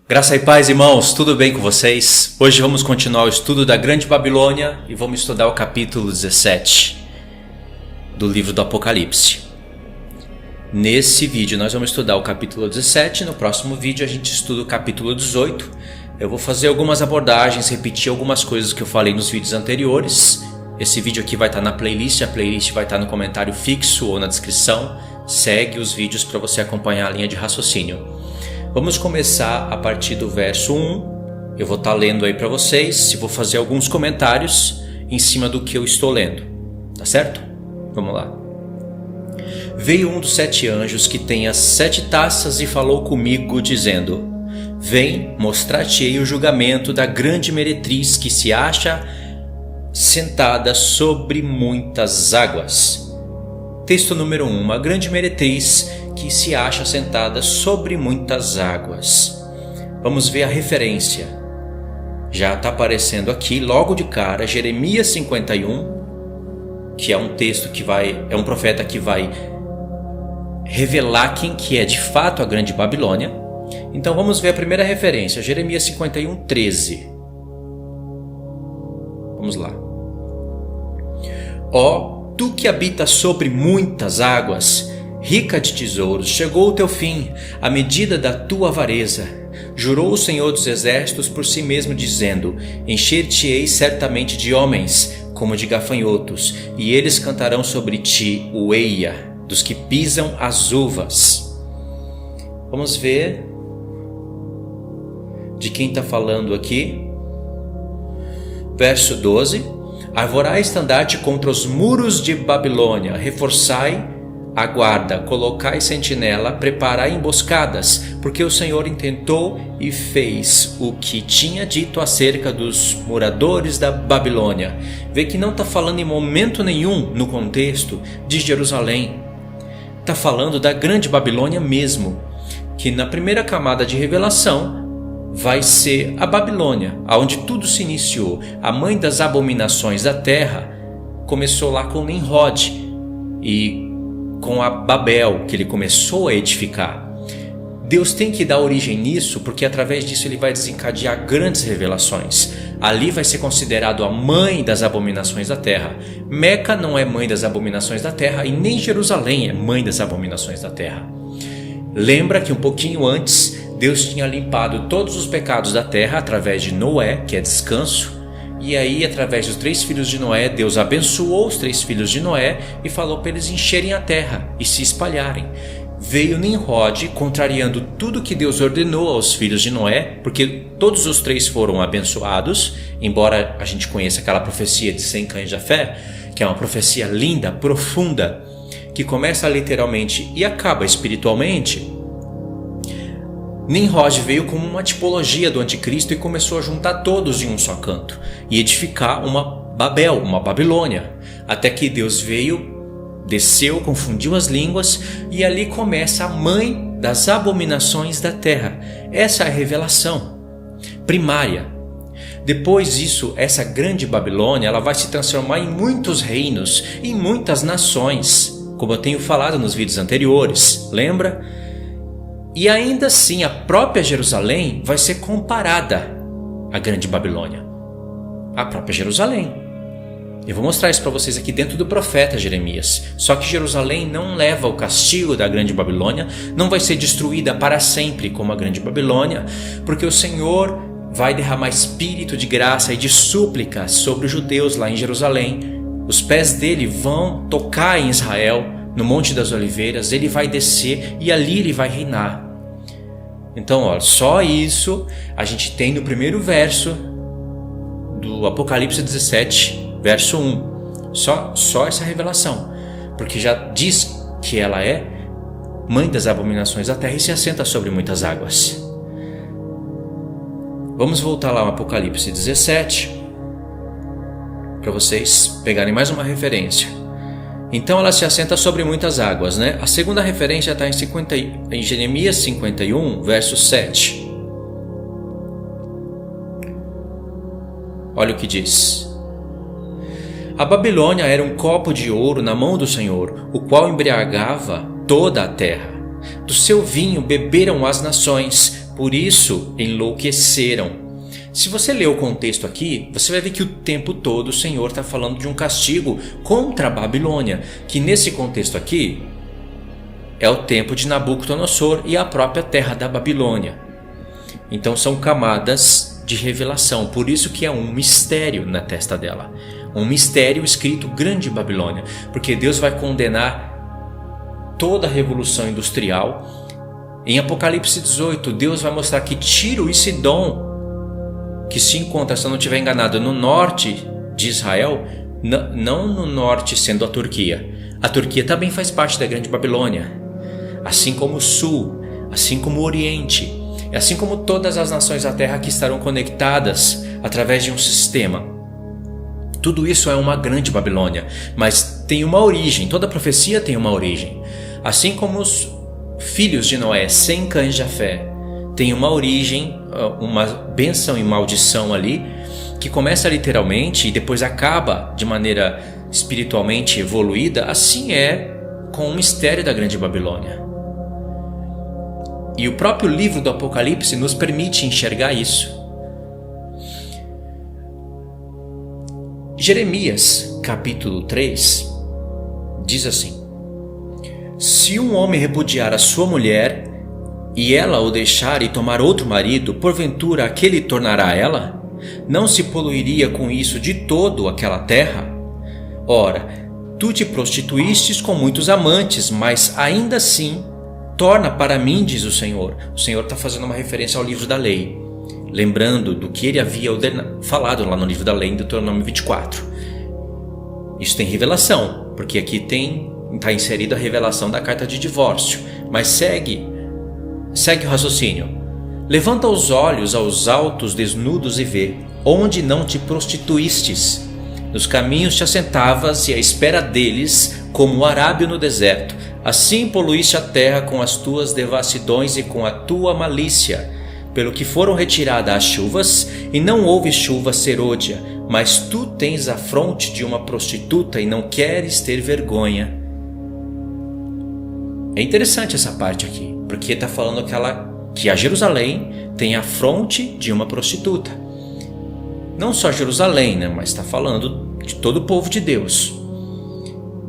Graça e paz, irmãos, tudo bem com vocês? Hoje vamos continuar o estudo da Grande Babilônia e vamos estudar o capítulo 17 do livro do Apocalipse. Nesse vídeo nós vamos estudar o capítulo 17, no próximo vídeo a gente estuda o capítulo 18. Eu vou fazer algumas abordagens, repetir algumas coisas que eu falei nos vídeos anteriores. Esse vídeo aqui vai estar na playlist, a playlist vai estar no comentário fixo ou na descrição. Segue os vídeos para você acompanhar a linha de raciocínio. Vamos começar a partir do verso 1, eu vou estar lendo aí para vocês e vou fazer alguns comentários em cima do que eu estou lendo, tá certo? Vamos lá. Veio um dos 7 anjos que tem as 7 taças e falou comigo dizendo: Vem, mostrar-te-ei o julgamento da grande meretriz que se acha sentada sobre muitas águas. Texto número 1, uma grande meretriz que se acha sentada sobre muitas águas. Vamos ver a referência. Já está aparecendo aqui logo de cara Jeremias 51, que é um texto que é um profeta que vai revelar quem que é de fato a Grande Babilônia. Então vamos ver a primeira referência, Jeremias 51, 13. Vamos lá. Ó, tu que habitas sobre muitas águas, rica de tesouros, chegou o teu fim, a medida da tua avareza. Jurou o Senhor dos Exércitos por si mesmo, dizendo: Encher-te-ei certamente de homens, como de gafanhotos, e eles cantarão sobre ti o eia dos que pisam as uvas. Vamos ver de quem está falando aqui. Verso 12. Arvorai estandarte contra os muros de Babilônia, reforçai a guarda, colocai sentinela, preparai emboscadas, porque o Senhor intentou e fez o que tinha dito acerca dos moradores da Babilônia. Vê que não está falando em momento nenhum no contexto de Jerusalém. Está falando da Grande Babilônia mesmo, que na primeira camada de revelação vai ser a Babilônia, onde tudo se iniciou. A mãe das abominações da terra começou lá com Nimrod e com a Babel, que ele começou a edificar. Deus tem que dar origem nisso, porque através disso ele vai desencadear grandes revelações. Ali vai ser considerado a mãe das abominações da terra. Meca não é mãe das abominações da terra e nem Jerusalém é mãe das abominações da terra. Lembra que um pouquinho antes Deus tinha limpado todos os pecados da terra através de Noé, que é descanso. E aí, através dos 3 filhos de Noé, Deus abençoou os 3 filhos de Noé e falou para eles encherem a terra e se espalharem. Veio Nimrod, contrariando tudo que Deus ordenou aos filhos de Noé, porque todos os 3 foram abençoados, embora a gente conheça aquela profecia de 100 cães da fé, que é uma profecia linda, profunda, que começa literalmente e acaba espiritualmente. Nimrod veio como uma tipologia do anticristo e começou a juntar todos em um só canto e edificar uma Babel, uma Babilônia, até que Deus veio, desceu, confundiu as línguas e ali começa a mãe das abominações da terra. Essa é a revelação primária. Depois disso, essa Grande Babilônia ela vai se transformar em muitos reinos, em muitas nações, como eu tenho falado nos vídeos anteriores, lembra? E ainda assim a própria Jerusalém vai ser comparada à Grande Babilônia. A própria Jerusalém. Eu vou mostrar isso para vocês aqui dentro do profeta Jeremias. Só que Jerusalém não leva o castigo da Grande Babilônia, não vai ser destruída para sempre como a Grande Babilônia, porque o Senhor vai derramar espírito de graça e de súplica sobre os judeus lá em Jerusalém. Os pés dele vão tocar em Israel, no Monte das Oliveiras, ele vai descer e ali ele vai reinar. Então, olha, só isso a gente tem no primeiro verso do Apocalipse 17, verso 1. Só essa revelação, porque já diz que ela é mãe das abominações da terra e se assenta sobre muitas águas. Vamos voltar lá ao Apocalipse 17, para vocês pegarem mais uma referência. Então ela se assenta sobre muitas águas, né? A segunda referência está em Jeremias 51, verso 7. Olha o que diz. A Babilônia era um copo de ouro na mão do Senhor, o qual embriagava toda a terra. Do seu vinho beberam as nações, por isso enlouqueceram. Se você ler o contexto aqui, você vai ver que o tempo todo o Senhor está falando de um castigo contra a Babilônia, que nesse contexto aqui é o tempo de Nabucodonosor e a própria terra da Babilônia. Então são camadas de revelação, por isso que é um mistério na testa dela. Um mistério escrito Grande Babilônia, porque Deus vai condenar toda a revolução industrial. Em Apocalipse 18, Deus vai mostrar que Tiro e Sidom, que se encontra, se eu não estiver enganado, no norte de Israel, não no norte sendo a Turquia. A Turquia também faz parte da Grande Babilônia, assim como o sul, assim como o oriente, assim como todas as nações da terra que estarão conectadas através de um sistema. Tudo isso é uma Grande Babilônia, mas tem uma origem, toda profecia tem uma origem. Assim como os filhos de Noé, Sem, Cã e Jafé, tem uma origem, uma bênção e maldição ali, que começa literalmente e depois acaba de maneira espiritualmente evoluída. Assim é com o mistério da Grande Babilônia. E o próprio livro do Apocalipse nos permite enxergar isso. Jeremias, capítulo 3, diz assim: se um homem repudiar a sua mulher, e ela o deixar e tomar outro marido, porventura aquele tornará ela? Não se poluiria com isso de todo aquela terra? Ora, tu te prostituístes com muitos amantes, mas ainda assim torna para mim, diz o Senhor. O Senhor está fazendo uma referência ao livro da lei, lembrando do que ele havia falado lá no livro da lei, em Deuteronômio 24. Isso tem revelação, porque aqui está inserida a revelação da carta de divórcio, mas segue o raciocínio. Levanta os olhos aos altos desnudos e vê, onde não te prostituístes. Nos caminhos te assentavas e à espera deles, como o arábio no deserto. Assim poluíste a terra com as tuas devassidões e com a tua malícia, pelo que foram retiradas as chuvas, e não houve chuva serôdia. Mas tu tens a fronte de uma prostituta e não queres ter vergonha. É interessante essa parte aqui, porque está falando que a Jerusalém tem a fronte de uma prostituta. Não só Jerusalém, mas está falando de todo o povo de Deus.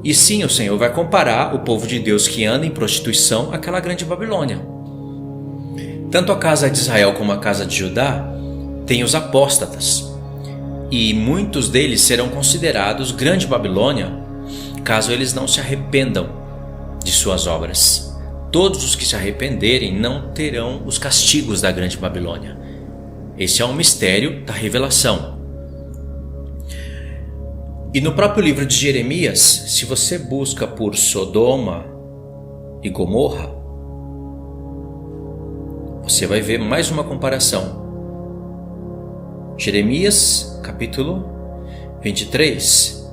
E sim, o Senhor vai comparar o povo de Deus que anda em prostituição àquela Grande Babilônia. Tanto a casa de Israel como a casa de Judá tem os apóstatas, e muitos deles serão considerados Grande Babilônia caso eles não se arrependam de suas obras. Todos os que se arrependerem não terão os castigos da Grande Babilônia. Esse é um mistério da revelação. E no próprio livro de Jeremias, se você busca por Sodoma e Gomorra, você vai ver mais uma comparação. Jeremias, capítulo 23,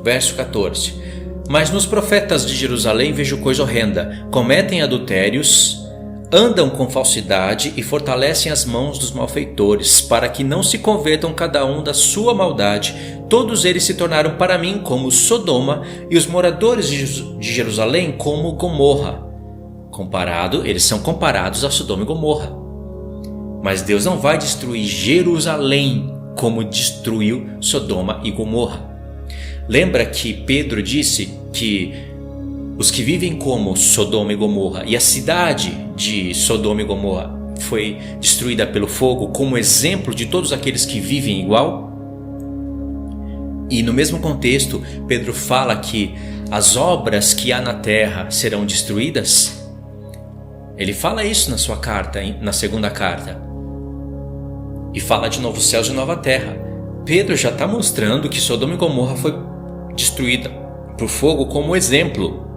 verso 14. Mas nos profetas de Jerusalém vejo coisa horrenda: cometem adultérios, andam com falsidade e fortalecem as mãos dos malfeitores, para que não se convertam cada um da sua maldade. Todos eles se tornaram para mim como Sodoma, e os moradores de Jerusalém como Gomorra. Eles são comparados a Sodoma e Gomorra. Mas Deus não vai destruir Jerusalém como destruiu Sodoma e Gomorra. Lembra que Pedro disse que os que vivem como Sodoma e Gomorra, e a cidade de Sodoma e Gomorra foi destruída pelo fogo como exemplo de todos aqueles que vivem igual? E no mesmo contexto, Pedro fala que as obras que há na terra serão destruídas. Ele fala isso na sua carta, na segunda carta. E fala de novo céus e nova terra. Pedro já está mostrando que Sodoma e Gomorra foi destruída por fogo como exemplo.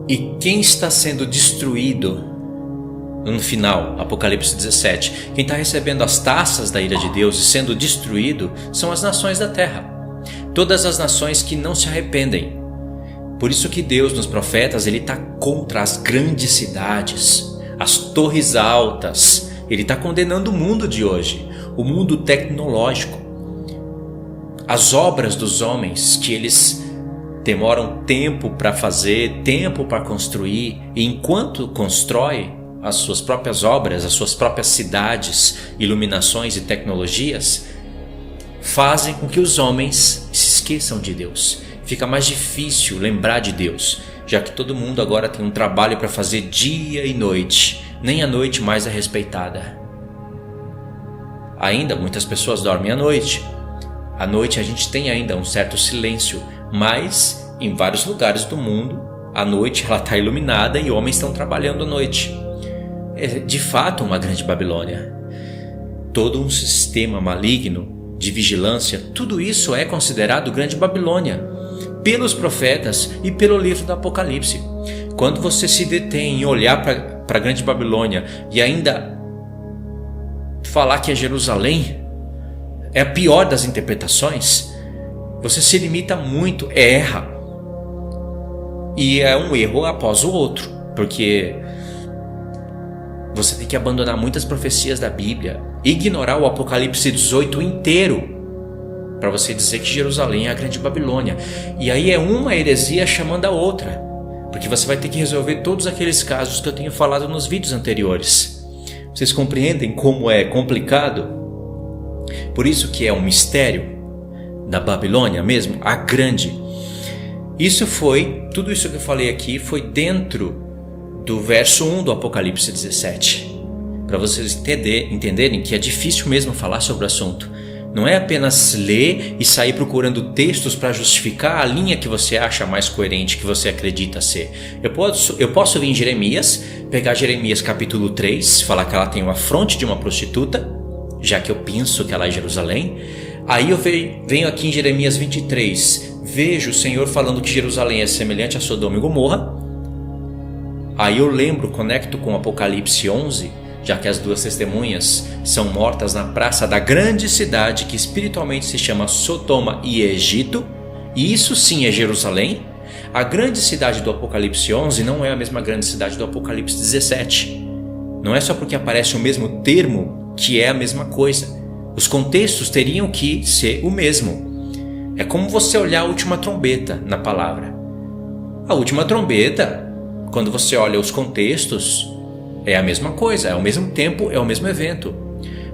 E quem está sendo destruído no final, Apocalipse 17, quem está recebendo as taças da ira de Deus e sendo destruído são as nações da terra. Todas as nações que não se arrependem. Por isso que Deus nos profetas, ele está contra as grandes cidades, as torres altas. Ele está condenando o mundo de hoje, o mundo tecnológico. As obras dos homens que eles demoram tempo para fazer, tempo para construir, e enquanto constrói as suas próprias obras, as suas próprias cidades, iluminações e tecnologias, fazem com que os homens se esqueçam de Deus. Fica mais difícil lembrar de Deus, já que todo mundo agora tem um trabalho para fazer dia e noite. Nem a noite mais é respeitada. Ainda muitas pessoas dormem à noite. À noite a gente tem ainda um certo silêncio, mas em vários lugares do mundo a noite ela está iluminada e homens estão trabalhando à noite. É de fato uma grande Babilônia. Todo um sistema maligno de vigilância, tudo isso é considerado grande Babilônia pelos profetas e pelo livro do Apocalipse. Quando você se detém em olhar para a grande Babilônia e ainda falar que é Jerusalém, é a pior das interpretações, você se limita muito, erra. E é um erro após o outro, porque você tem que abandonar muitas profecias da Bíblia, ignorar o Apocalipse 18 inteiro, para você dizer que Jerusalém é a grande Babilônia. E aí é uma heresia chamando a outra, porque você vai ter que resolver todos aqueles casos que eu tenho falado nos vídeos anteriores. Vocês compreendem como é complicado? Por isso que é um mistério da Babilônia mesmo, a grande. Tudo isso que eu falei aqui foi dentro do verso 1 do Apocalipse 17. Para vocês entenderem que é difícil mesmo falar sobre o assunto. Não é apenas ler e sair procurando textos para justificar a linha que você acha mais coerente, que você acredita ser. Eu posso vir em Jeremias, pegar Jeremias capítulo 3, falar que ela tem uma fronte de uma prostituta, já que eu penso que ela é Jerusalém. Aí eu venho aqui em Jeremias 23, vejo o Senhor falando que Jerusalém é semelhante a Sodoma e Gomorra. Aí eu conecto com Apocalipse 11, já que as duas testemunhas são mortas na praça da grande cidade que espiritualmente se chama Sodoma e Egito, e isso sim é Jerusalém. A grande cidade do Apocalipse 11 não é a mesma grande cidade do Apocalipse 17. Não é só porque aparece o mesmo termo que é a mesma coisa. Os contextos teriam que ser o mesmo. É como você olhar a última trombeta na palavra. A última trombeta, quando você olha os contextos, é a mesma coisa, é ao mesmo tempo, é o mesmo evento.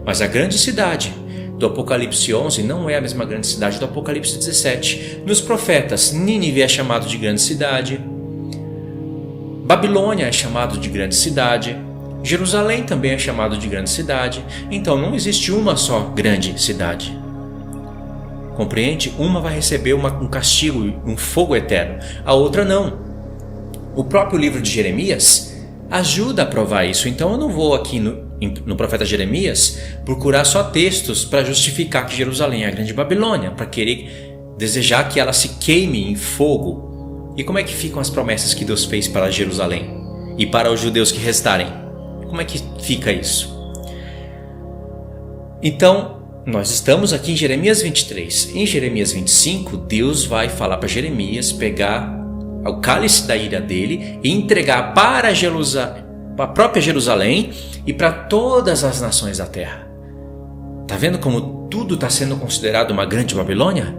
Mas a grande cidade do Apocalipse 11 não é a mesma grande cidade do Apocalipse 17. Nos profetas, Nínive é chamado de grande cidade, Babilônia é chamado de grande cidade, Jerusalém também é chamado de grande cidade. Então não existe uma só grande cidade. Compreende? Uma vai receber um castigo, um fogo eterno, a outra não. O próprio livro de Jeremias ajuda a provar isso. Então eu não vou aqui no profeta Jeremias procurar só textos para justificar que Jerusalém é a grande Babilônia, para querer desejar que ela se queime em fogo. E como é que ficam as promessas que Deus fez para Jerusalém e para os judeus que restarem? Como é que fica isso? Então nós estamos aqui em Jeremias 23. Em Jeremias 25, Deus vai falar para Jeremias pegar o cálice da ira dele e entregar para a própria Jerusalém e para todas as nações da terra. Tá vendo como tudo está sendo considerado uma grande Babilônia?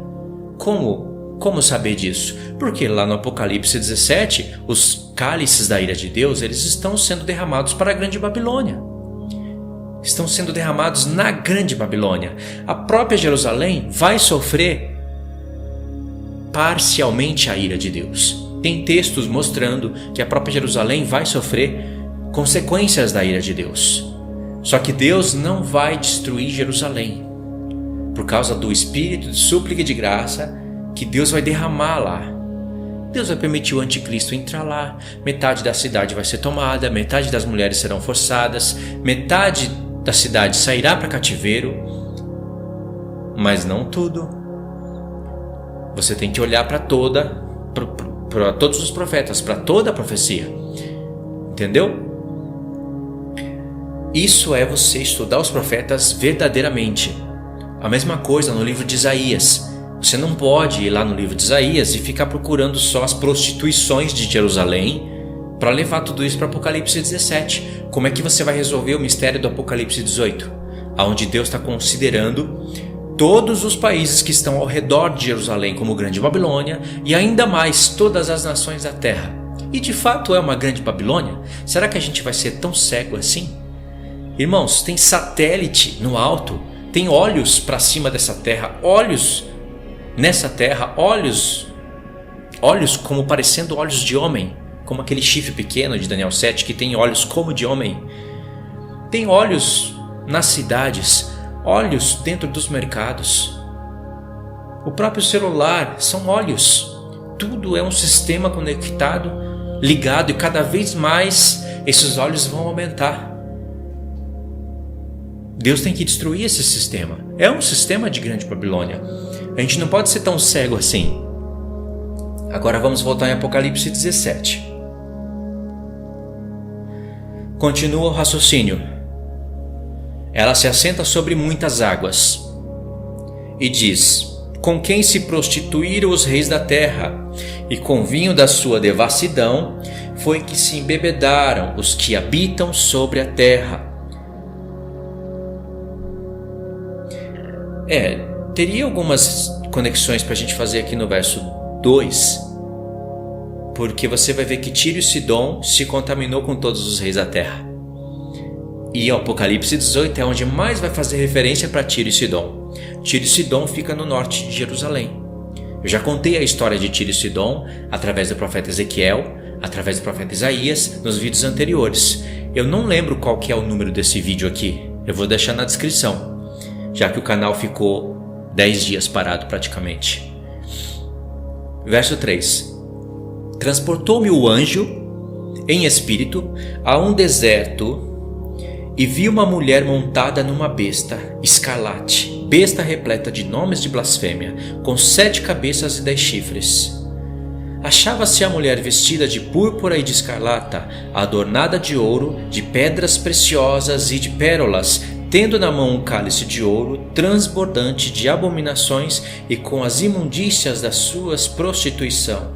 Como saber disso? Porque lá no Apocalipse 17, os cálices da ira de Deus, eles estão sendo derramados para a grande Babilônia. Estão sendo derramados na grande Babilônia. A própria Jerusalém vai sofrer parcialmente a ira de Deus. Tem textos mostrando que a própria Jerusalém vai sofrer consequências da ira de Deus. Só que Deus não vai destruir Jerusalém, por causa do espírito de súplica e de graça que Deus vai derramar lá. Deus vai permitir o anticristo entrar lá, metade da cidade vai ser tomada, metade das mulheres serão forçadas, metade da cidade sairá para cativeiro, mas não tudo. Você tem que olhar para todos os profetas, para toda a profecia. Entendeu? Isso é você estudar os profetas verdadeiramente. A mesma coisa no livro de Isaías. Você não pode ir lá no livro de Isaías e ficar procurando só as prostituições de Jerusalém para levar tudo isso para Apocalipse 17. Como é que você vai resolver o mistério do Apocalipse 18? Onde Deus está considerando todos os países que estão ao redor de Jerusalém como Grande Babilônia e ainda mais todas as nações da terra. E de fato é uma Grande Babilônia? Será que a gente vai ser tão cego assim? Irmãos, tem satélite no alto, tem olhos para cima dessa terra, olhos nessa terra, olhos como parecendo olhos de homem, como aquele chifre pequeno de Daniel 7 que tem olhos como de homem. Tem olhos nas cidades, olhos dentro dos mercados. O próprio celular são olhos. Tudo é um sistema conectado, ligado, e cada vez mais esses olhos vão aumentar. Deus tem que destruir esse sistema. É um sistema de Grande Babilônia. A gente não pode ser tão cego assim. Agora vamos voltar em Apocalipse 17. Continua o raciocínio. Ela se assenta sobre muitas águas e diz: com quem se prostituíram os reis da terra, e com vinho da sua devassidão foi que se embebedaram os que habitam sobre a terra. Teria algumas conexões para a gente fazer aqui no verso 2, porque você vai ver que Tiro e Sidom se contaminou com todos os reis da terra. E o Apocalipse 18 é onde mais vai fazer referência para Tiro e Sidom. Tiro e Sidom fica no norte de Jerusalém. Eu já contei a história de Tiro e Sidom através do profeta Ezequiel, através do profeta Isaías, nos vídeos anteriores. Eu não lembro qual que é o número desse vídeo aqui. Eu vou deixar na descrição, já que o canal ficou 10 dias parado praticamente. Verso 3. Transportou-me o anjo em espírito a um deserto e vi uma mulher montada numa besta escarlate, besta repleta de nomes de blasfêmia, com 7 cabeças e 10 chifres. Achava-se a mulher vestida de púrpura e de escarlata, adornada de ouro, de pedras preciosas e de pérolas, tendo na mão um cálice de ouro transbordante de abominações e com as imundícias das suas prostituição.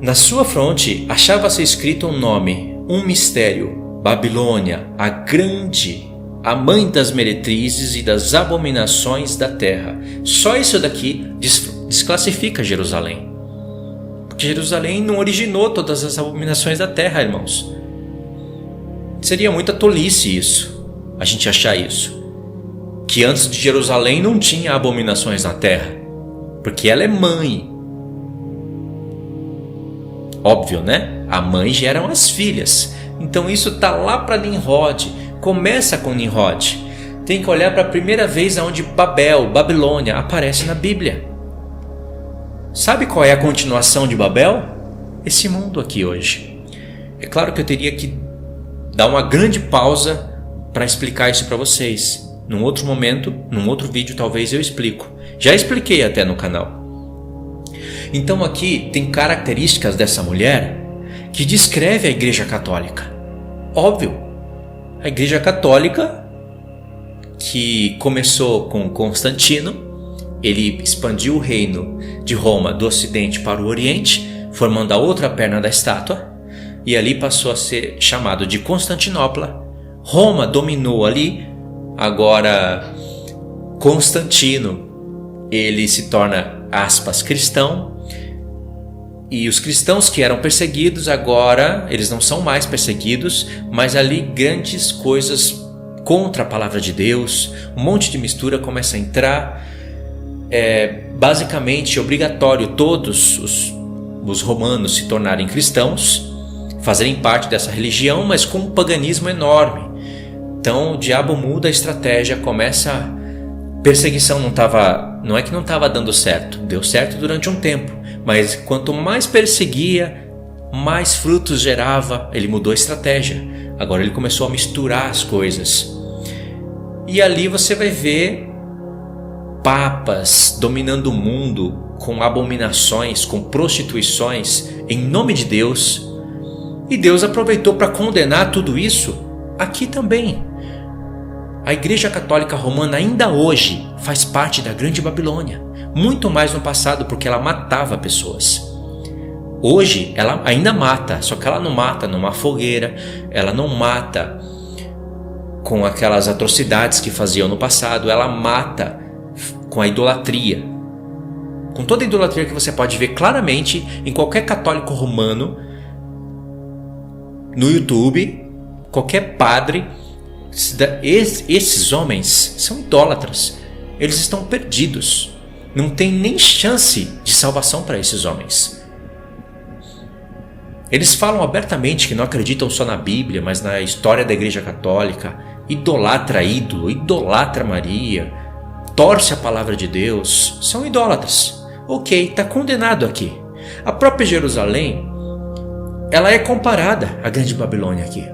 Na sua fronte achava-se escrito um nome, um mistério: Babilônia, a grande, a mãe das meretrizes e das abominações da terra. Só isso daqui desclassifica Jerusalém. Porque Jerusalém não originou todas as abominações da terra, irmãos. Seria muita tolice isso, a gente achar isso. Que antes de Jerusalém não tinha abominações na terra. Porque ela é mãe. Óbvio, né? A mãe geram as filhas. Então isso está lá para Nimrod. Começa com Nimrod. Tem que olhar para a primeira vez onde Babilônia aparece na Bíblia. Sabe qual é a continuação de Babel? Esse mundo aqui hoje. É claro que eu teria que dar uma grande pausa para explicar isso para vocês. Num outro momento, num outro vídeo talvez eu explico. Já expliquei até no canal. Então aqui tem características dessa mulher que descreve a Igreja Católica. Óbvio, a Igreja Católica, que começou com Constantino, ele expandiu o reino de Roma do Ocidente para o Oriente, formando a outra perna da estátua, e ali passou a ser chamado de Constantinopla. Roma dominou ali. Agora Constantino, ele se torna, aspas, cristão. E os cristãos que eram perseguidos, agora eles não são mais perseguidos, mas ali grandes coisas contra a palavra de Deus, um monte de mistura começa a entrar. É basicamente obrigatório todos os romanos se tornarem cristãos, fazerem parte dessa religião, mas com um paganismo enorme. Então o diabo muda a estratégia, começa. Perseguição não é que não estava dando certo, deu certo durante um tempo, mas quanto mais perseguia, mais frutos gerava. Ele mudou a estratégia, agora ele começou a misturar as coisas. E ali você vai ver papas dominando o mundo com abominações, com prostituições em nome de Deus. E Deus aproveitou para condenar tudo isso aqui também. A Igreja Católica Romana ainda hoje faz parte da Grande Babilônia, muito mais no passado, porque ela matava pessoas. Hoje ela ainda mata, só que ela não mata numa fogueira, ela não mata com aquelas atrocidades que faziam no passado, ela mata com a idolatria. Com toda a idolatria que você pode ver claramente em qualquer católico romano, no YouTube, qualquer padre. Esses homens são idólatras. Eles estão perdidos. Não tem nem chance de salvação para esses homens. Eles falam abertamente que não acreditam só na Bíblia, mas na história da Igreja Católica. Idolatra ídolo, idolatra Maria, torce a palavra de Deus. São idólatras. Ok, está condenado aqui. A própria Jerusalém, ela é comparada à grande Babilônia aqui.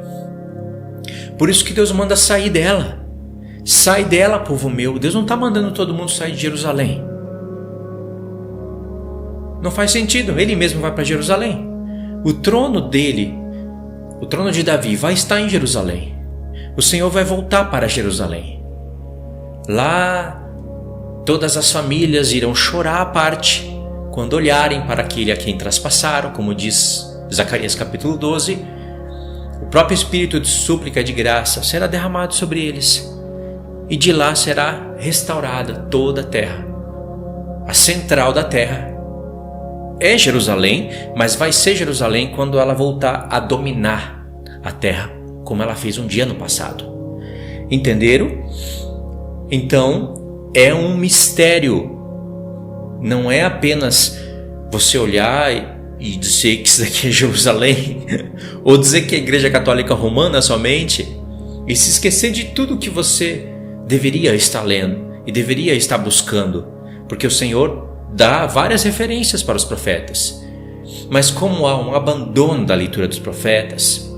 Por isso que Deus manda sair dela. Sai dela, povo meu. Deus não está mandando todo mundo sair de Jerusalém. Não faz sentido. Ele mesmo vai para Jerusalém. O trono dele, o trono de Davi, vai estar em Jerusalém. O Senhor vai voltar para Jerusalém. Lá, todas as famílias irão chorar à parte quando olharem para aquele a quem traspassaram, como diz Zacarias capítulo 12. O próprio espírito de súplica e de graça será derramado sobre eles. E de lá será restaurada toda a terra. A central da terra é Jerusalém, mas vai ser Jerusalém quando ela voltar a dominar a terra, como ela fez um dia no passado. Entenderam? Então, é um mistério. Não é apenas você olhar e dizer que isso daqui é Jerusalém, ou dizer que é a Igreja Católica Romana somente, e se esquecer de tudo que você deveria estar lendo e deveria estar buscando, porque o Senhor dá várias referências para os profetas. Mas como há um abandono da leitura dos profetas,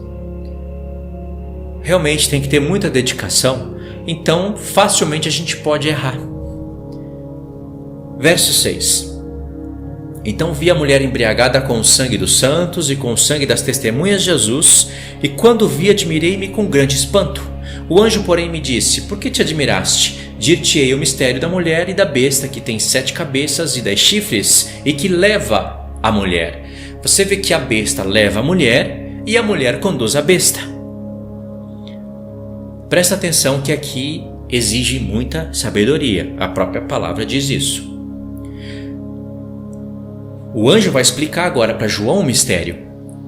realmente tem que ter muita dedicação, então facilmente a gente pode errar. Verso 6. Então vi a mulher embriagada com o sangue dos santos e com o sangue das testemunhas de Jesus, e quando vi admirei-me com grande espanto. O anjo, porém, me disse: por que te admiraste? Dir-te-ei o mistério da mulher e da besta, que tem 7 cabeças e 10 chifres, e que leva a mulher. Você vê que a besta leva a mulher e a mulher conduz a besta. Presta atenção que aqui exige muita sabedoria. A própria palavra diz isso. O anjo vai explicar agora para João o mistério.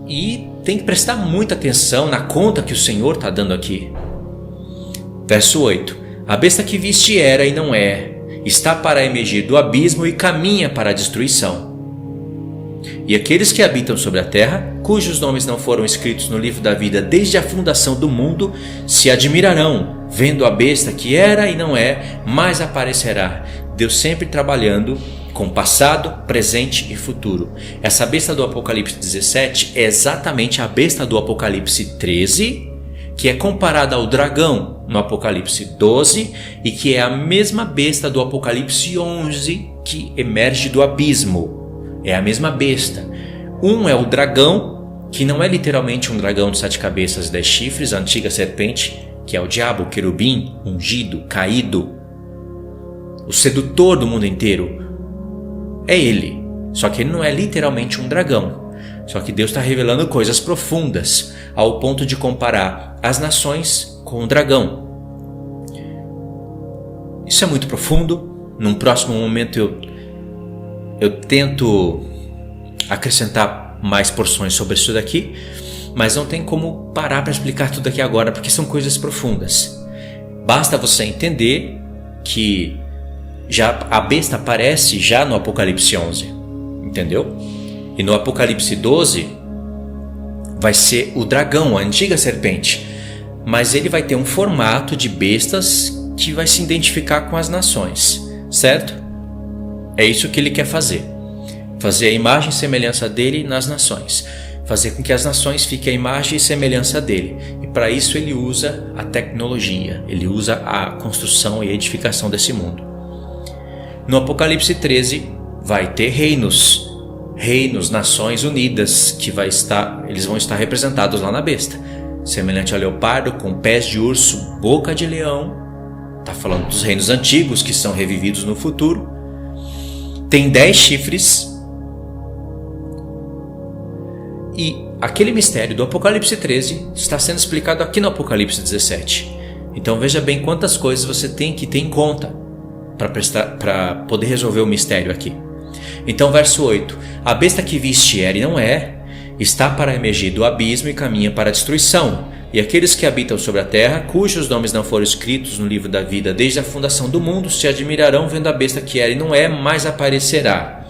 E tem que prestar muita atenção na conta que o Senhor está dando aqui. Verso 8. A besta que viste era e não é, está para emergir do abismo e caminha para a destruição. E aqueles que habitam sobre a terra, cujos nomes não foram escritos no livro da vida desde a fundação do mundo, se admirarão, vendo a besta que era e não é, mas aparecerá. Deus sempre trabalhando com passado, presente e futuro. Essa besta do Apocalipse 17 é exatamente a besta do Apocalipse 13, que é comparada ao dragão no Apocalipse 12 e que é a mesma besta do Apocalipse 11 que emerge do abismo. É a mesma besta. Um é o dragão, que não é literalmente um dragão de 7 cabeças e 10 chifres, a antiga serpente, que é o diabo, o querubim, ungido, caído, o sedutor do mundo inteiro. É ele, só que ele não é literalmente um dragão. Só que Deus está revelando coisas profundas, ao ponto de comparar as nações com o dragão. Isso é muito profundo. Num próximo momento eu tento acrescentar mais porções sobre isso daqui, mas não tem como parar para explicar tudo aqui agora, porque são coisas profundas. Basta você entender que já a besta aparece já no Apocalipse 11, entendeu? E no Apocalipse 12 vai ser o dragão, a antiga serpente, mas ele vai ter um formato de bestas que vai se identificar com as nações, certo? É isso que ele quer fazer. Fazer a imagem e semelhança dele nas nações. Fazer com que as nações fiquem a imagem e semelhança dele. E para isso ele usa a tecnologia, ele usa a construção e a edificação desse mundo. No Apocalipse 13 vai ter reinos, nações unidas, que eles vão estar representados lá na besta. Semelhante ao leopardo, com pés de urso, boca de leão. Está falando dos reinos antigos que são revividos no futuro. Tem 10 chifres. E aquele mistério do Apocalipse 13 está sendo explicado aqui no Apocalipse 17. Então veja bem quantas coisas você tem que ter em conta. para poder resolver o mistério aqui. Então, verso 8: a besta que viste era e não é, está para emergir do abismo e caminha para a destruição. E aqueles que habitam sobre a terra, cujos nomes não foram escritos no livro da vida desde a fundação do mundo, se admirarão vendo a besta que era e não é, mas aparecerá.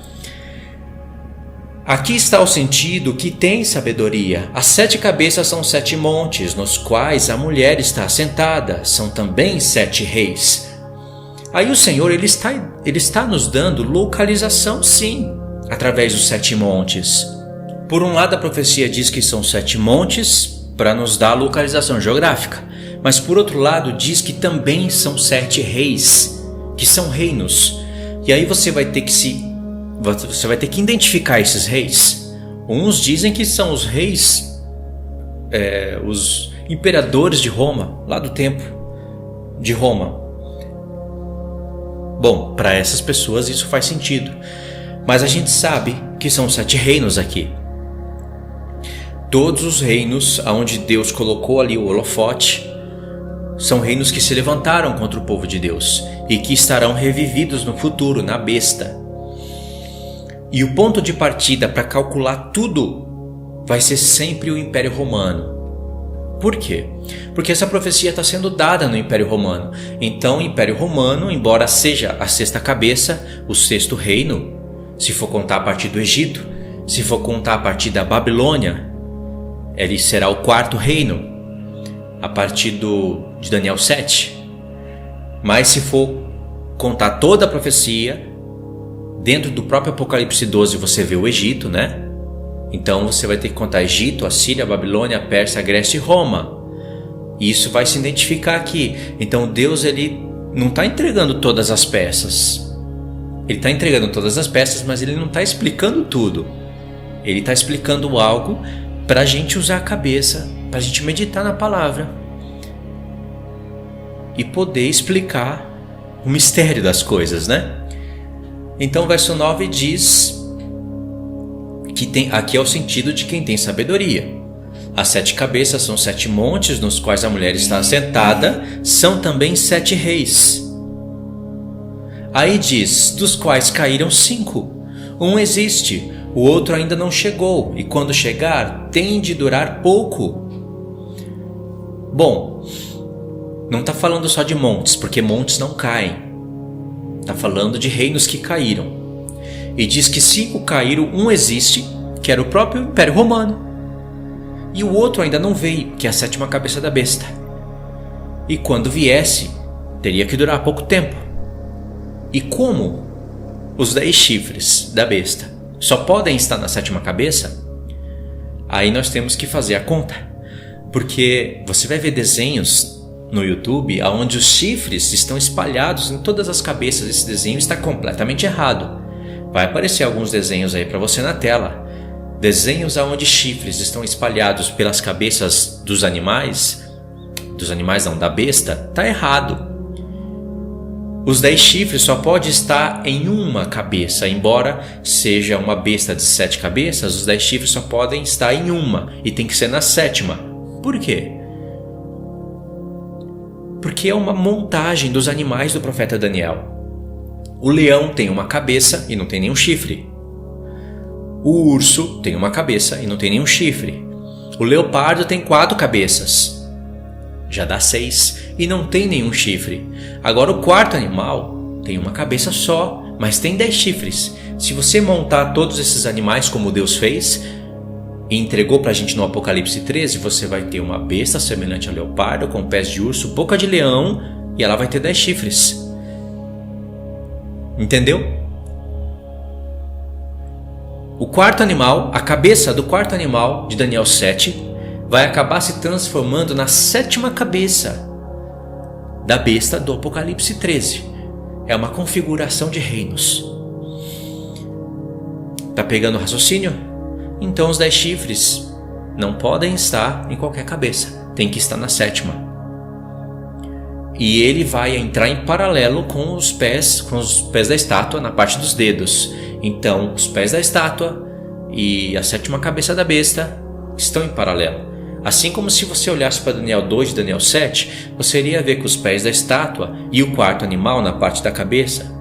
Aqui está o sentido que tem sabedoria. As 7 cabeças são 7 montes, nos quais a mulher está assentada. São também 7 reis. Aí o Senhor ele está nos dando localização, sim, através dos 7 montes. Por um lado, a profecia diz que são 7 montes para nos dar a localização geográfica, mas por outro lado diz que também são 7 reis, que são reinos. E aí você vai ter que identificar esses reis. Uns dizem que são os reis, os imperadores de Roma, lá do tempo de Roma. Bom, para essas pessoas isso faz sentido, mas a gente sabe que são 7 reinos aqui. Todos os reinos onde Deus colocou ali o holofote são reinos que se levantaram contra o povo de Deus e que estarão revividos no futuro, na besta. E o ponto de partida para calcular tudo vai ser sempre o Império Romano. Por quê? Porque essa profecia está sendo dada no Império Romano. Então o Império Romano, embora seja a 6ª cabeça, o 6º reino, se for contar a partir do Egito, se for contar a partir da Babilônia, ele será o 4º reino, a partir de Daniel 7. Mas se for contar toda a profecia, dentro do próprio Apocalipse 12 você vê o Egito, né? Então você vai ter que contar Egito, Assíria, Babilônia, Pérsia, Grécia e Roma. E isso vai se identificar aqui. Então Deus ele não está entregando todas as peças. Ele está entregando todas as peças, mas ele não está explicando tudo. Ele está explicando algo para a gente usar a cabeça, para a gente meditar na palavra e poder explicar o mistério das coisas, né? Então o verso 9 diz que aqui é o sentido de quem tem sabedoria. As 7 cabeças são 7 montes nos quais a mulher está assentada, são também 7 reis. Aí diz, dos quais caíram 5. Um existe, o outro ainda não chegou, e quando chegar, tem de durar pouco. Bom, não está falando só de montes, porque montes não caem. Está falando de reinos que caíram. E diz que 5 caíram, um existe, que era o próprio Império Romano. E o outro ainda não veio, que é a 7ª cabeça da besta. E quando viesse, teria que durar pouco tempo. E como os 10 chifres da besta só podem estar na 7ª cabeça, aí nós temos que fazer a conta. Porque você vai ver desenhos no YouTube onde os chifres estão espalhados em todas as cabeças. Esse desenho está completamente errado. Vai aparecer alguns desenhos aí para você na tela. Desenhos onde chifres estão espalhados pelas cabeças dos animais não, da besta, está errado. Os 10 chifres só pode estar em uma cabeça, embora seja uma besta de 7 cabeças, os 10 chifres só podem estar em uma e tem que ser na 7ª. Por quê? Porque é uma montagem dos animais do profeta Daniel. O leão tem uma cabeça e não tem nenhum chifre. O urso tem uma cabeça e não tem nenhum chifre. O leopardo tem 4 cabeças. Já dá 6 e não tem nenhum chifre. Agora o 4º animal tem uma cabeça só, mas tem 10 chifres. Se você montar todos esses animais como Deus fez e entregou para a gente no Apocalipse 13, você vai ter uma besta semelhante ao leopardo, com pés de urso, boca de leão, e ela vai ter 10 chifres. Entendeu? O 4º animal, a cabeça do 4º animal de Daniel 7, vai acabar se transformando na 7ª cabeça da besta do Apocalipse 13. É uma configuração de reinos. Tá pegando o raciocínio? Então os 10 chifres não podem estar em qualquer cabeça, tem que estar na 7ª. E ele vai entrar em paralelo com os pés da estátua na parte dos dedos. Então os pés da estátua e a 7ª cabeça da besta estão em paralelo. Assim como se você olhasse para Daniel 2 e Daniel 7, você iria ver que os pés da estátua e o quarto animal na parte da cabeça,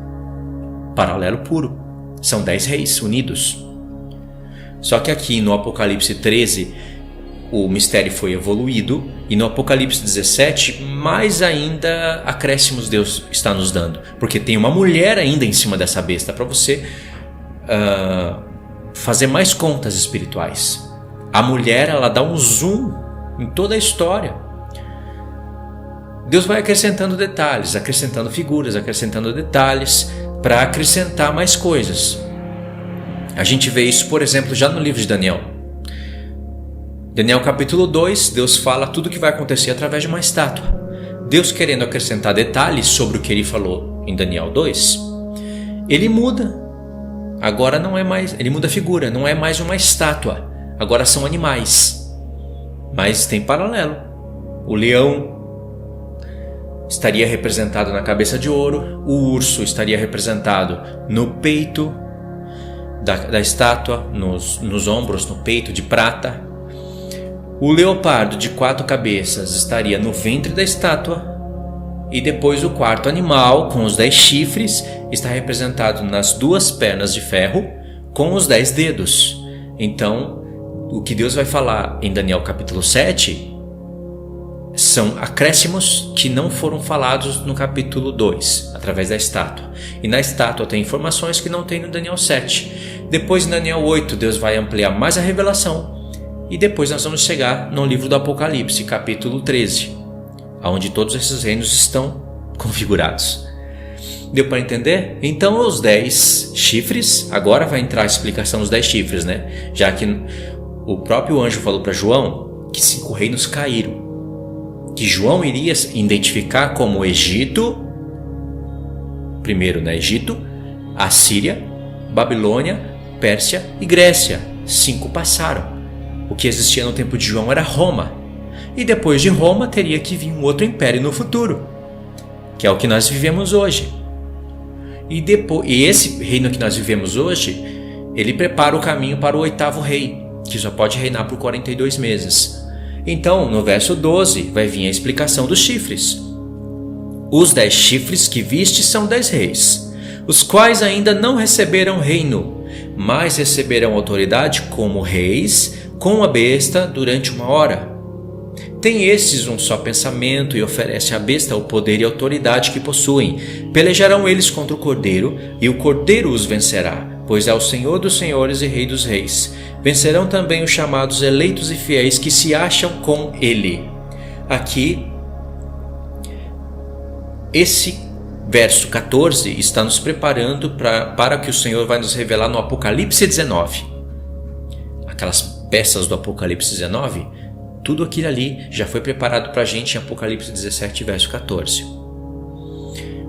paralelo puro, são 10 reis unidos. Só que aqui no Apocalipse 13 o mistério foi evoluído, e no Apocalipse 17 mais ainda acréscimos Deus está nos dando, porque tem uma mulher ainda em cima dessa besta para você fazer mais contas espirituais. A mulher, ela dá um zoom em toda a história. Deus vai acrescentando detalhes, acrescentando figuras, acrescentando detalhes para acrescentar mais coisas. A gente vê isso, por exemplo, já no livro de Daniel. Daniel capítulo 2, Deus fala tudo o que vai acontecer através de uma estátua. Deus, querendo acrescentar detalhes sobre o que ele falou em Daniel 2, ele muda. Agora não é mais, ele muda a figura, não é mais uma estátua, agora são animais. Mas tem paralelo. O leão estaria representado na cabeça de ouro, o urso estaria representado no peito da estátua, nos ombros, no peito de prata. O leopardo de 4 cabeças estaria no ventre da estátua. E depois o quarto animal, com os 10 chifres, está representado nas 2 pernas de ferro, com os 10 dedos. Então, o que Deus vai falar em Daniel capítulo 7 são acréscimos que não foram falados no capítulo 2, através da estátua. E na estátua tem informações que não tem no Daniel 7. Depois, em Daniel 8, Deus vai ampliar mais a revelação. E depois nós vamos chegar no livro do Apocalipse, capítulo 13. Onde todos esses reinos estão configurados. Deu para entender? Então os 10 chifres, agora vai entrar a explicação dos 10 chifres, né? Já que o próprio anjo falou para João que 5 reinos caíram, que João iria identificar como Egito, primeiro, né? Egito, Assíria, Babilônia, Pérsia e Grécia. 5 passaram. O que existia no tempo de João era Roma. E depois de Roma teria que vir um outro império no futuro, que é o que nós vivemos hoje. E esse reino que nós vivemos hoje, ele prepara o caminho para o 8º rei, que só pode reinar por 42 meses. Então, no verso 12, vai vir a explicação dos chifres. Os 10 chifres que viste são 10 reis, os quais ainda não receberam reino, mas receberão autoridade como reis com a besta durante 1 hora. Tem esses um só pensamento e oferece à besta o poder e autoridade que possuem. Pelejarão eles contra o Cordeiro, e o Cordeiro os vencerá, pois é o Senhor dos senhores e Rei dos reis. Vencerão também os chamados eleitos e fiéis que se acham com ele. Aqui, esse verso 14 está nos preparando para que o Senhor vai nos revelar no Apocalipse 19. Aquelas peças do Apocalipse 19, tudo aquilo ali já foi preparado para a gente em Apocalipse 17, verso 14.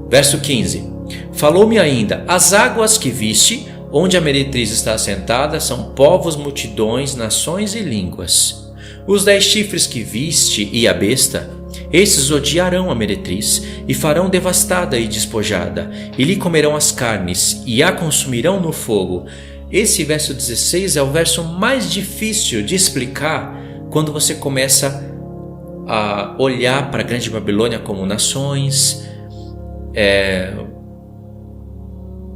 Verso 15. Falou-me ainda, as águas que viste, onde a meretriz está assentada, são povos, multidões, nações e línguas. Os 10 chifres que viste e a besta, esses odiarão a meretriz, e farão devastada e despojada, e lhe comerão as carnes, e a consumirão no fogo. Esse verso 16 é o verso mais difícil de explicar quando você começa a olhar para a Grande Babilônia como nações,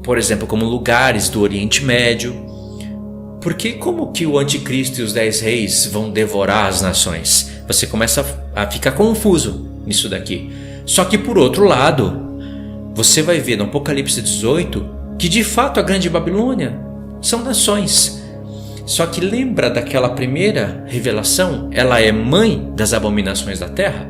por exemplo, como lugares do Oriente Médio. Porque como que o anticristo e os 10 reis vão devorar as nações? Você começa a ficar confuso nisso daqui. Só que por outro lado, você vai ver no Apocalipse 18 que de fato a Grande Babilônia são nações. Só que lembra daquela primeira revelação? Ela é mãe das abominações da terra.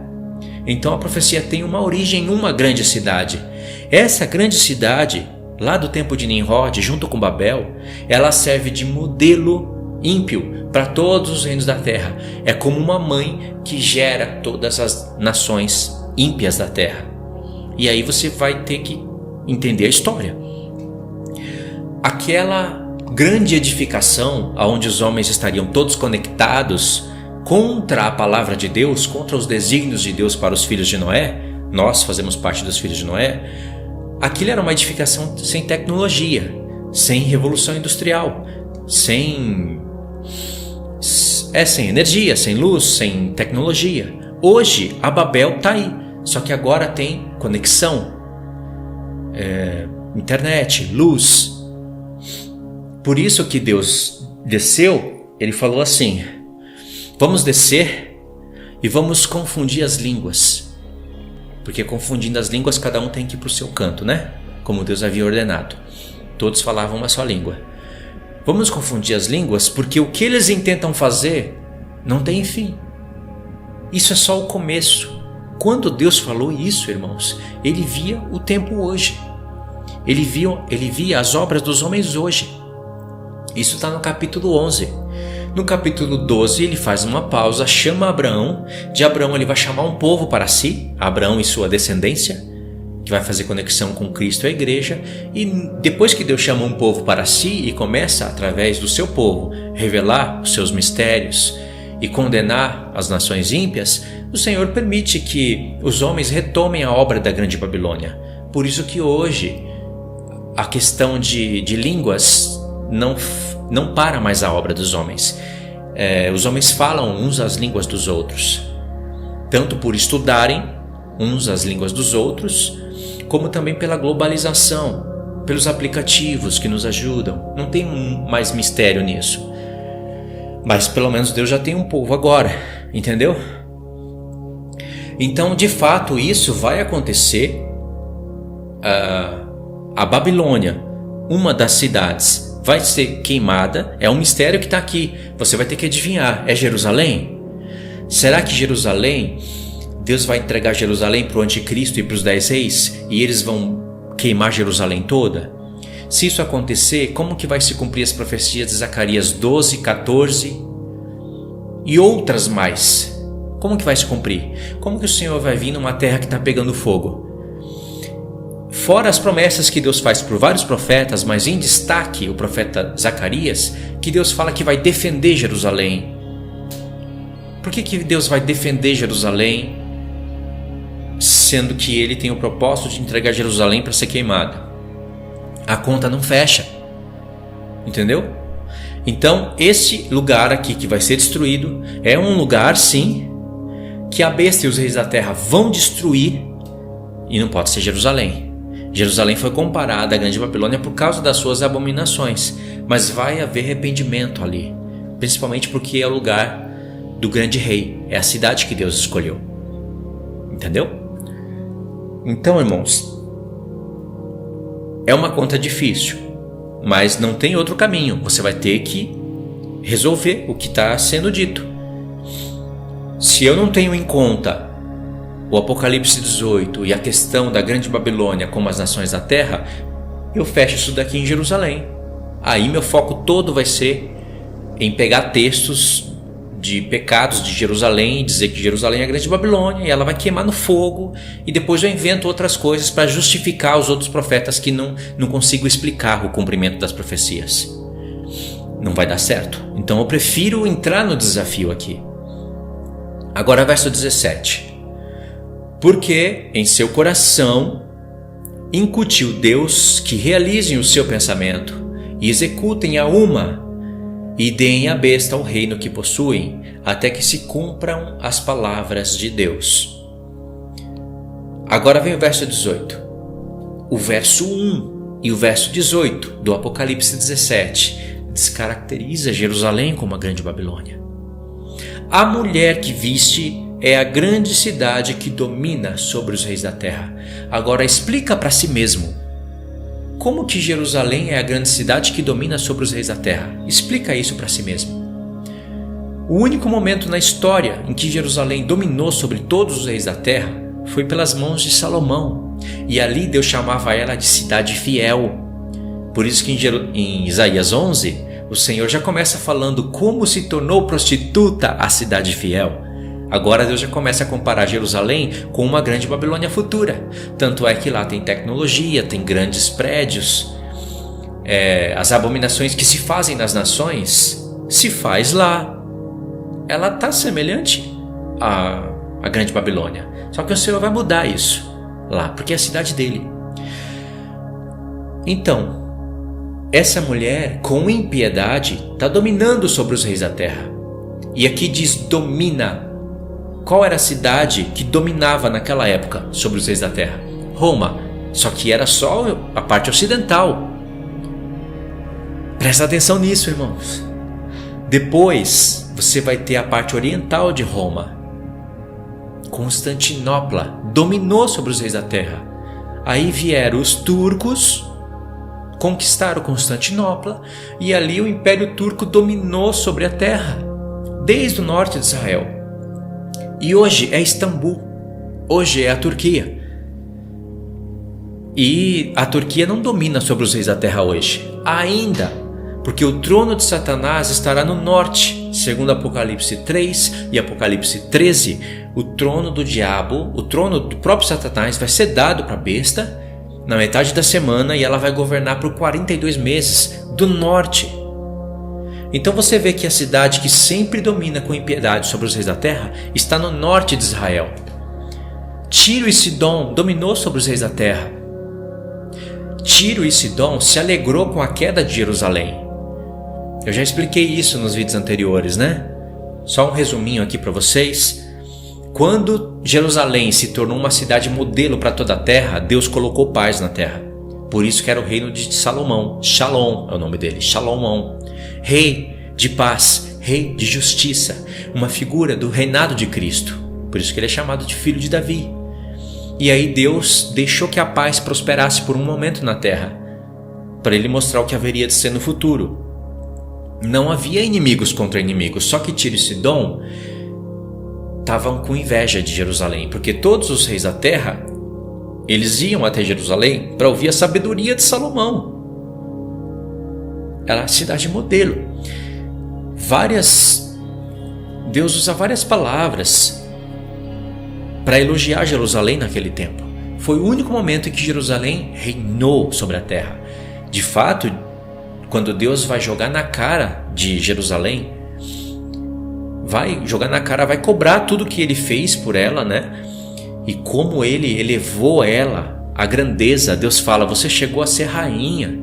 Então a profecia tem uma origem em uma grande cidade. Essa grande cidade, lá do tempo de Nimrod, junto com Babel, ela serve de modelo ímpio para todos os reinos da terra. É como uma mãe que gera todas as nações ímpias da terra. E aí você vai ter que entender a história. Aquela grande edificação, onde os homens estariam todos conectados contra a palavra de Deus, contra os desígnios de Deus para os filhos de Noé, nós fazemos parte dos filhos de Noé, aquilo era uma edificação sem tecnologia, sem revolução industrial, sem luz, sem energia, sem luz, sem tecnologia. Hoje a Babel está aí, só que agora tem conexão, internet, luz. Por isso que Deus desceu, ele falou assim: vamos descer e vamos confundir as línguas. Porque confundindo as línguas, cada um tem que ir para o seu canto, né? Como Deus havia ordenado. Todos falavam uma só língua. Vamos confundir as línguas, porque o que eles intentam fazer não tem fim. Isso é só o começo. Quando Deus falou isso, irmãos, ele via o tempo hoje. Ele via as obras dos homens hoje. Isso está no capítulo 11. No capítulo 12 ele faz uma pausa, chama Abraão. De Abraão ele vai chamar um povo para si, Abraão e sua descendência, que vai fazer conexão com Cristo e a igreja. E depois que Deus chama um povo para si e começa, através do seu povo, revelar os seus mistérios e condenar as nações ímpias, o Senhor permite que os homens retomem a obra da Grande Babilônia. Por isso que hoje a questão de línguas não para mais a obra dos homens. Os homens falam uns as línguas dos outros, tanto por estudarem uns as línguas dos outros, como também pela globalização, pelos aplicativos que nos ajudam. Não tem mais mistério nisso. Mas pelo menos Deus já tem um povo agora, entendeu? Então, de fato, isso vai acontecer. A Babilônia, uma das cidades, vai ser queimada. É um mistério que está aqui. Você vai ter que adivinhar. É Jerusalém? Será que Jerusalém, Deus vai entregar Jerusalém para o anticristo e para os 10 reis? E eles vão queimar Jerusalém toda? Se isso acontecer, como que vai se cumprir as profecias de Zacarias 12, 14 e outras mais? Como que vai se cumprir? Como que o Senhor vai vir numa terra que está pegando fogo? Fora as promessas que Deus faz por vários profetas, mas em destaque o profeta Zacarias, que Deus fala que vai defender Jerusalém. Por que Deus vai defender Jerusalém, sendo que ele tem o propósito de entregar Jerusalém para ser queimada? A conta não fecha, entendeu? Então esse lugar aqui que vai ser destruído é um lugar, sim, que a besta e os reis da terra vão destruir, e não pode ser Jerusalém. Jerusalém foi comparada à Grande Babilônia por causa das suas abominações, mas vai haver arrependimento ali, principalmente porque é o lugar do grande rei, é a cidade que Deus escolheu, entendeu? Então, irmãos, é uma conta difícil, mas não tem outro caminho. Você vai ter que resolver o que está sendo dito. Se eu não tenho em conta o Apocalipse 18 e a questão da Grande Babilônia como as nações da terra, eu fecho isso daqui em Jerusalém. Aí meu foco todo vai ser em pegar textos de pecados de Jerusalém e dizer que Jerusalém é a Grande Babilônia e ela vai queimar no fogo, e depois eu invento outras coisas para justificar os outros profetas que não consigo explicar o cumprimento das profecias. Não vai dar certo. Então eu prefiro entrar no desafio aqui. Agora verso 17. Porque em seu coração incutiu Deus que realizem o seu pensamento e executem a uma e deem à besta o reino que possuem, até que se cumpram as palavras de Deus. Agora vem o verso 18. O verso 1 e o verso 18 do Apocalipse 17 descaracteriza Jerusalém como a Grande Babilônia. A mulher que viste é a grande cidade que domina sobre os reis da terra. Agora explica para si mesmo. Como que Jerusalém é a grande cidade que domina sobre os reis da terra? Explica isso para si mesmo. O único momento na história em que Jerusalém dominou sobre todos os reis da terra foi pelas mãos de Salomão. E ali Deus chamava ela de cidade fiel. Por isso que em Isaías 11, o Senhor já começa falando como se tornou prostituta a cidade fiel. Agora Deus já começa a comparar Jerusalém com uma grande Babilônia futura. Tanto é que lá tem tecnologia, tem grandes prédios. As abominações que se fazem nas nações, se faz lá. Ela está semelhante à grande Babilônia. Só que o Senhor vai mudar isso lá, porque é a cidade dele. Então, essa mulher com impiedade está dominando sobre os reis da terra. E aqui diz domina. Qual era a cidade que dominava naquela época sobre os reis da terra? Roma. Só que era só a parte ocidental. Presta atenção nisso, irmãos. Depois você vai ter a parte oriental de Roma. Constantinopla dominou sobre os reis da terra. Aí vieram os turcos, conquistaram Constantinopla, e ali o Império Turco dominou sobre a terra, desde o norte de Israel. E hoje é Istambul, hoje é a Turquia. E a Turquia não domina sobre os reis da terra hoje, ainda, porque o trono de Satanás estará no norte. Segundo Apocalipse 3 e Apocalipse 13, o trono do diabo, o trono do próprio Satanás vai ser dado para a besta na metade da semana, e ela vai governar por 42 meses do norte. Então você vê que a cidade que sempre domina com impiedade sobre os reis da terra está no norte de Israel. Tiro e Sidom dominou sobre os reis da terra. Tiro e Sidom se alegrou com a queda de Jerusalém. Eu já expliquei isso nos vídeos anteriores, né? Só um resuminho aqui para vocês. Quando Jerusalém se tornou uma cidade modelo para toda a terra, Deus colocou paz na terra. Por isso que era o reino de Salomão. Shalom é o nome dele, Shalomão. Rei de paz, rei de justiça. Uma figura do reinado de Cristo. Por isso que ele é chamado de filho de Davi. E aí Deus deixou que a paz prosperasse por um momento na terra, para ele mostrar o que haveria de ser no futuro. Não havia inimigos contra inimigos, só que Tiro e Sidom estavam com inveja de Jerusalém, porque todos os reis da terra, eles iam até Jerusalém para ouvir a sabedoria de Salomão. Era a cidade modelo. Deus usa várias palavras para elogiar Jerusalém naquele tempo. Foi o único momento em que Jerusalém reinou sobre a terra. De fato, quando Deus vai jogar na cara de Jerusalém, vai cobrar tudo que ele fez por ela, né? E como ele elevou ela, a grandeza. Deus fala: você chegou a ser rainha,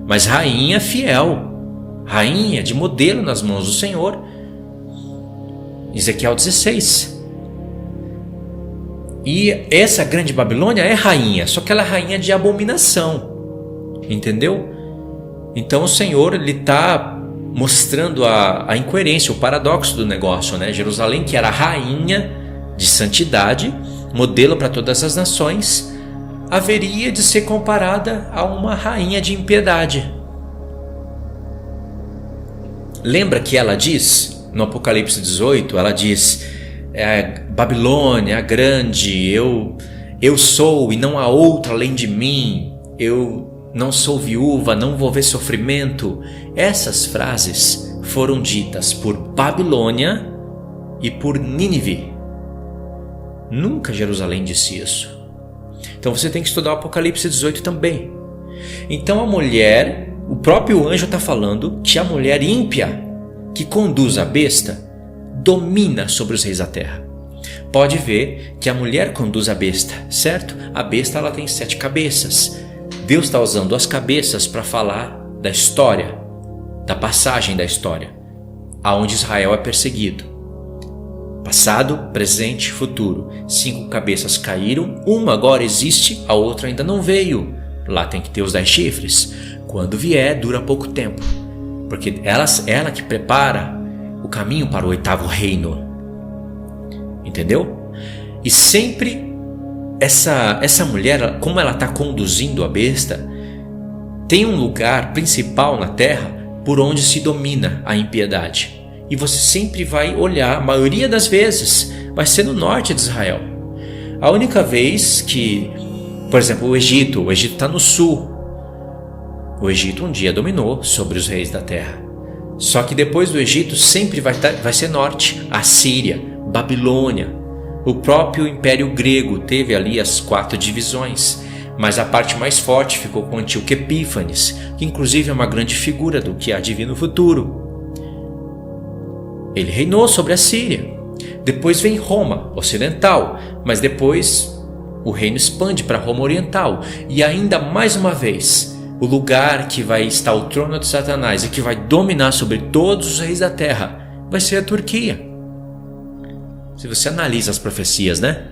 mas rainha fiel, rainha de modelo nas mãos do Senhor. Ezequiel 16. E essa grande Babilônia é rainha, só que ela é rainha de abominação, entendeu? Então o Senhor está mostrando a incoerência, o paradoxo do negócio, né? Jerusalém, que era rainha de santidade, modelo para todas as nações, haveria de ser comparada a uma rainha de impiedade. Lembra que ela diz, no Apocalipse 18, ela diz: Babilônia, a grande, eu sou e não há outra além de mim, eu não sou viúva, não vou ver sofrimento. Essas frases foram ditas por Babilônia e por Nínive. Nunca Jerusalém disse isso. Então você tem que estudar o Apocalipse 18 também. Então a mulher, o próprio anjo está falando que a mulher ímpia que conduz a besta domina sobre os reis da terra. Pode ver que a mulher conduz a besta, certo? A besta ela tem 7 cabeças. Deus está usando as cabeças para falar da história, da passagem da história, aonde Israel é perseguido. Passado, presente, futuro. 5 cabeças caíram, uma agora existe, a outra ainda não veio. Lá tem que ter os 10 chifres. Quando vier, dura pouco tempo, porque ela que prepara o caminho para o 8º reino. Entendeu? E sempre essa mulher, como ela está conduzindo a besta, tem um lugar principal na terra por onde se domina a impiedade. E você sempre vai olhar, a maioria das vezes, vai ser no norte de Israel. A única vez que, por exemplo, o Egito está no sul. O Egito um dia dominou sobre os reis da terra. Só que depois do Egito sempre vai ser norte, a Síria, Babilônia. O próprio Império Grego teve ali as 4 divisões, mas a parte mais forte ficou com Antíoco Epífanes, que inclusive é uma grande figura do que há de vir no futuro. Ele reinou sobre a Síria. Depois vem Roma ocidental, mas depois o reino expande para Roma oriental. E ainda mais uma vez, o lugar que vai estar o trono de Satanás e que vai dominar sobre todos os reis da terra vai ser a Turquia. Se você analisa as profecias, né?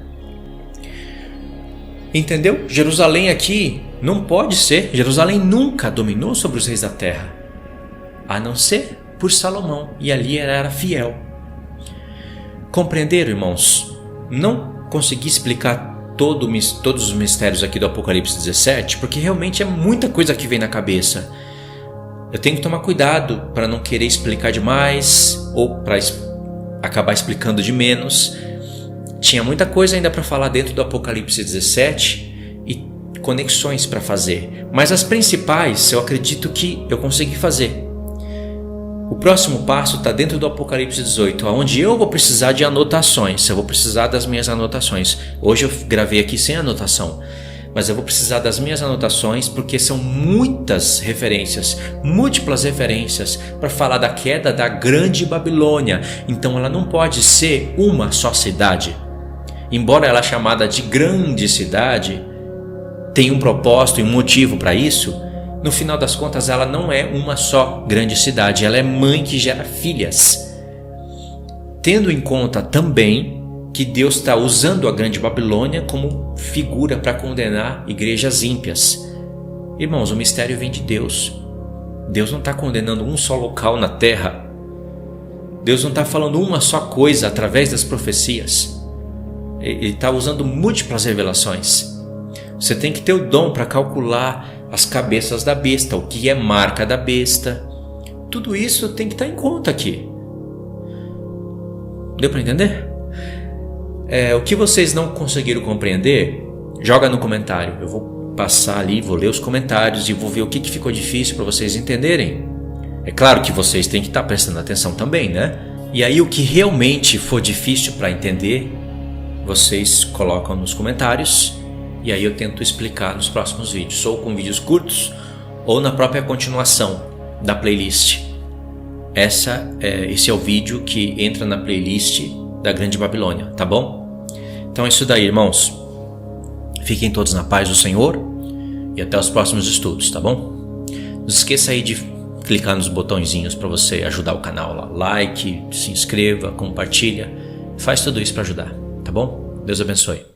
Entendeu? Jerusalém aqui não pode ser. Jerusalém nunca dominou sobre os reis da terra, a não ser por Salomão, e ali ela era fiel. Compreenderam, irmãos? Não consegui explicar todos os mistérios aqui do Apocalipse 17, porque realmente é muita coisa que vem na cabeça. Eu tenho que tomar cuidado para não querer explicar demais ou para acabar explicando de menos. Tinha muita coisa ainda para falar dentro do Apocalipse 17 e conexões para fazer, mas as principais eu acredito que eu consegui fazer. O próximo passo está dentro do Apocalipse 18, onde eu vou precisar de anotações. Eu vou precisar das minhas anotações. Hoje eu gravei aqui sem anotação, mas eu vou precisar das minhas anotações porque são muitas referências, múltiplas referências para falar da queda da grande Babilônia. Então ela não pode ser uma só cidade. Embora ela é chamada de grande cidade, tem um propósito e um motivo para isso. No final das contas, ela não é uma só grande cidade, ela é mãe que gera filhas. Tendo em conta também que Deus está usando a grande Babilônia como figura para condenar igrejas ímpias. Irmãos, o mistério vem de Deus. Deus não está condenando um só local na terra. Deus não está falando uma só coisa através das profecias. Ele está usando múltiplas revelações. Você tem que ter o dom para calcular as cabeças da besta, o que é marca da besta. Tudo isso tem que estar em conta aqui. Deu para entender? O que vocês não conseguiram compreender, joga no comentário. Eu vou passar ali, vou ler os comentários e vou ver o que ficou difícil para vocês entenderem. É claro que vocês têm que estar prestando atenção também, né? E aí o que realmente for difícil para entender, vocês colocam nos comentários. E aí eu tento explicar nos próximos vídeos, ou com vídeos curtos, ou na própria continuação da playlist. Esse é o vídeo que entra na playlist da Grande Babilônia, tá bom? Então é isso daí, irmãos. Fiquem todos na paz do Senhor e até os próximos estudos, tá bom? Não se esqueça aí de clicar nos botõezinhos para você ajudar o canal lá. Like, se inscreva, compartilha. Faz tudo isso para ajudar, tá bom? Deus abençoe.